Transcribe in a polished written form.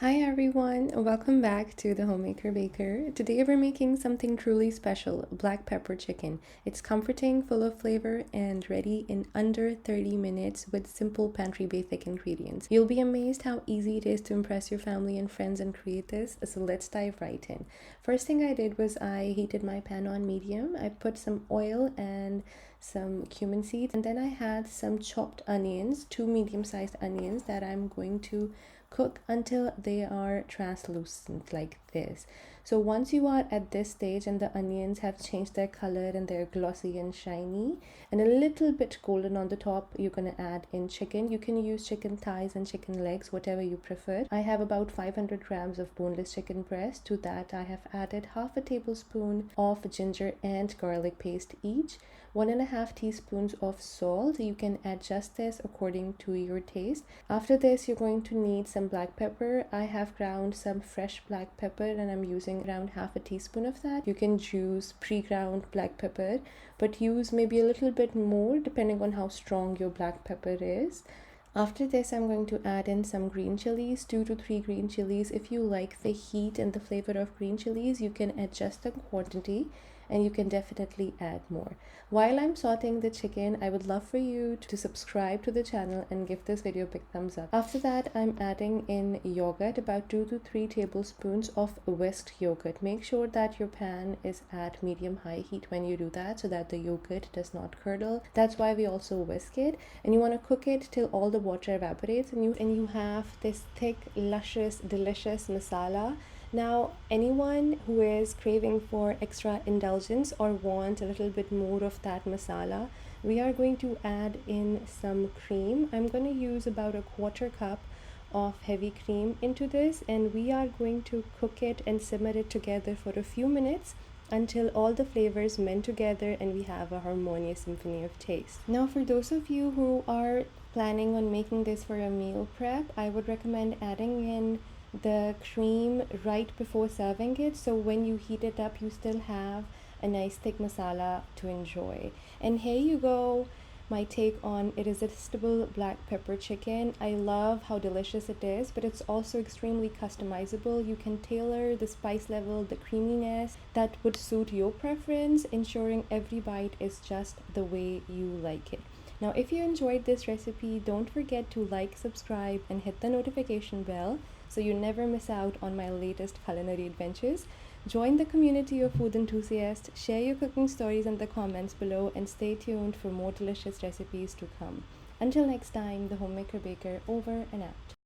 Hi everyone, welcome back to the Homemaker Baker. Today we're making something truly special, black pepper chicken. It's comforting, full of flavor, and ready in under 30 minutes with simple pantry basic ingredients. You'll be amazed how easy it is to impress your family and friends and create this, so let's dive right in. First thing I did was I heated my pan on medium. I put some oil and some cumin seeds, and then I had some chopped onions, two medium-sized onions that I'm going to cook until they are translucent like this. So once you are at this stage and the onions have changed their color and they're glossy and shiny and a little bit golden on the top, you're going to add in chicken. You can use chicken thighs and chicken legs, whatever you prefer. I have about 500 grams of boneless chicken breast. To that I have added half a tablespoon of ginger and garlic paste each, 1.5 teaspoons of salt. You can adjust this according to your taste. After this, you're going to need some black pepper. I have ground some fresh black pepper and I'm using around half a teaspoon of that. You can choose pre-ground black pepper, but use maybe a little bit more depending on how strong your black pepper is. After this, I'm going to add in some green chilies, 2 to 3 green chilies. If you like the heat and the flavor of green chilies, you can adjust the quantity and you can definitely add more. While I'm sauteing the chicken, I would love for you to subscribe to the channel and give this video a big thumbs up. After that, I'm adding in yogurt, about 2 to 3 tablespoons of whisked yogurt. Make sure that your pan is at medium-high heat when you do that so that the yogurt does not curdle. That's why we also whisk it, and you want to cook it till all the water evaporates and you have this thick, luscious, delicious masala. Now, anyone who is craving for extra indulgence or want a little bit more of that masala, we are going to add in some cream. I'm going to use about a quarter cup of heavy cream into this, and we are going to cook it and simmer it together for a few minutes until all the flavors mend together and we have a harmonious symphony of taste. Now, for those of you who are planning on making this for a meal prep, I would recommend adding in the cream right before serving it, so when you heat it up you still have a nice thick masala to enjoy. And here you go, my take on irresistible black pepper chicken. I love how delicious it is, but it's also extremely customizable. You can tailor the spice level, the creaminess that would suit your preference, ensuring every bite is just the way you like it. Now, if you enjoyed this recipe, don't forget to like, subscribe, and hit the notification bell so you never miss out on my latest culinary adventures. Join the community of food enthusiasts, share your cooking stories in the comments below, and stay tuned for more delicious recipes to come. Until next time, the Homemaker Baker over and out.